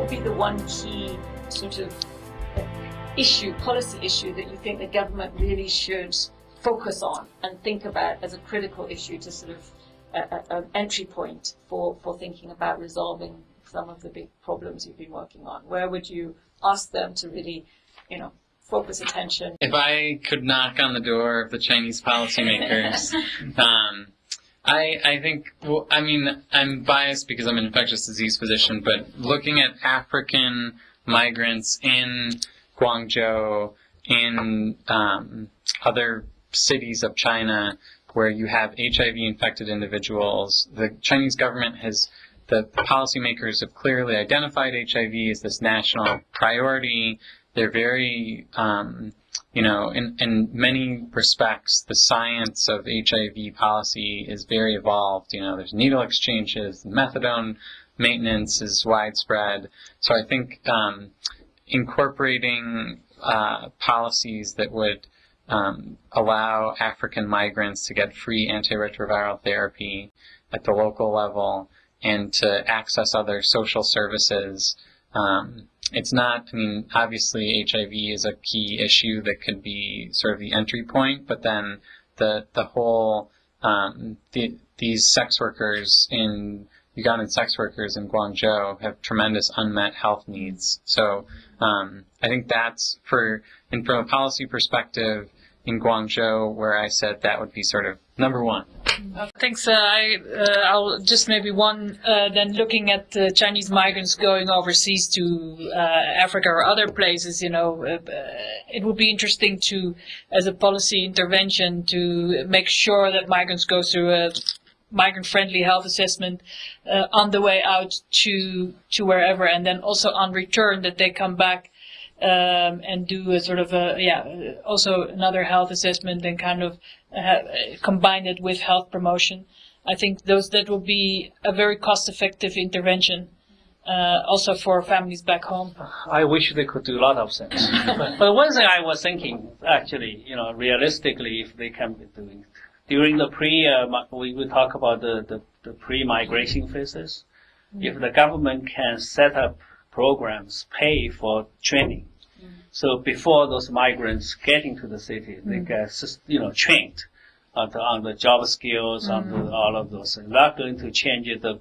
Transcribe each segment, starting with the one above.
would be the one key sort of policy issue that you think the government really should focus on and think about as a critical issue to sort of an entry point for thinking about resolving some of the big problems you've been working on? Where would you ask them to really, focus attention? If I could knock on the door of the Chinese policymakers, I think, I'm biased because I'm an infectious disease physician, but looking at African migrants in Guangzhou, in other cities of China where you have HIV-infected individuals, the Chinese government the policymakers have clearly identified HIV as this national priority. They're very, in many respects, the science of HIV policy is very evolved. There's needle exchanges, methadone maintenance is widespread. So I think incorporating policies that would allow African migrants to get free antiretroviral therapy at the local level and to access other social services. It's not, obviously HIV is a key issue that could be sort of the entry point, but then the whole, these sex workers Ugandan sex workers in Guangzhou have tremendous unmet health needs. So I think that's and from a policy perspective in Guangzhou, where I said that would be sort of number one. Thanks. I'll just maybe then looking at the Chinese migrants going overseas to Africa or other places, it would be interesting to, as a policy intervention, to make sure that migrants go through a migrant-friendly health assessment on the way out to wherever, and then also on return that they come back and do a sort of also another health assessment and kind of combine it with health promotion. I think that will be a very cost-effective intervention, also for families back home. I wish they could do a lot of things. But one thing I was thinking, actually, realistically, if they can be doing during the we talk about the pre-migration phases. Mm-hmm. If the government can set up programs, pay for training. Mm-hmm. So before those migrants get into the city, they get, trained on the job skills, on all of those things. Not going to change the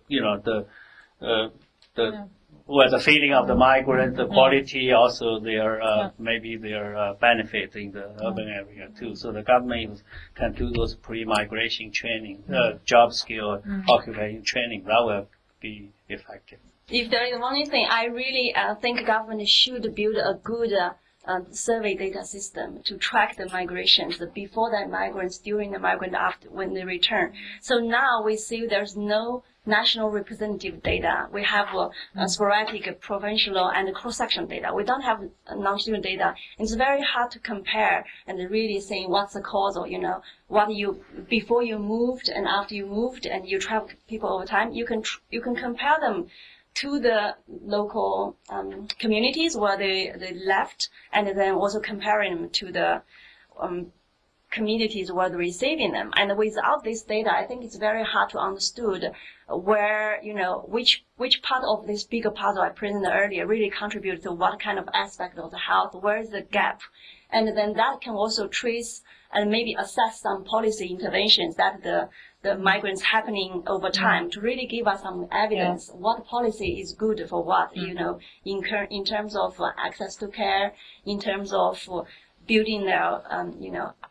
feeling of the migrant, the quality, also their maybe their benefit in the urban area too. So the government can do those pre-migration training, job skill, occupation training. That will be effective. If there is one thing, I really think government should build a good survey data system to track the migrations before the migrants, during the migrant, after when they return. So now we see there's no national representative data. We have sporadic provincial and cross-section data. We don't have longitudinal data. It's very hard to compare and really say what's the cause, or what before you moved and after you moved and you travel people over time. You can compare them to the local communities where they left, and then also comparing them to the communities where they're receiving them. And without this data, I think it's very hard to understand where, which part of this bigger puzzle I presented earlier really contribute to what kind of aspect of the health, where is the gap. And then that can also trace and maybe assess some policy interventions that the migrants happening over time to really give us some evidence what policy is good for what, in terms of access to care, in terms of building their,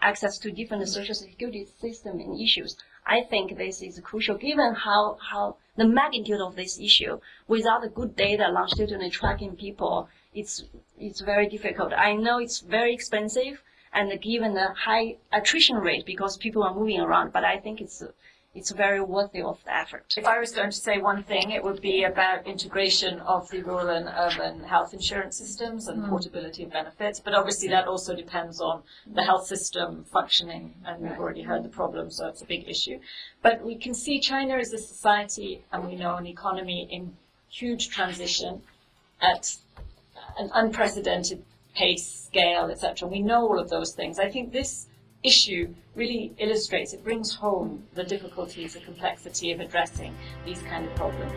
access to different social security system and issues. I think this is crucial given how the magnitude of this issue. Without the good data longitudinally tracking people, it's very difficult. I know it's very expensive, and given the high attrition rate because people are moving around, but I think it's very worthy of the effort. If I was going to say one thing, it would be about integration of the rural and urban health insurance systems and portability of benefits. But obviously that also depends on the health system functioning, and we've already heard the problem, so it's a big issue. But we can see China is a society, and we know an economy in huge transition at an unprecedented pace, scale, etc. We know all of those things. I think this issue really illustrates, it brings home the difficulties, the complexity of addressing these kind of problems.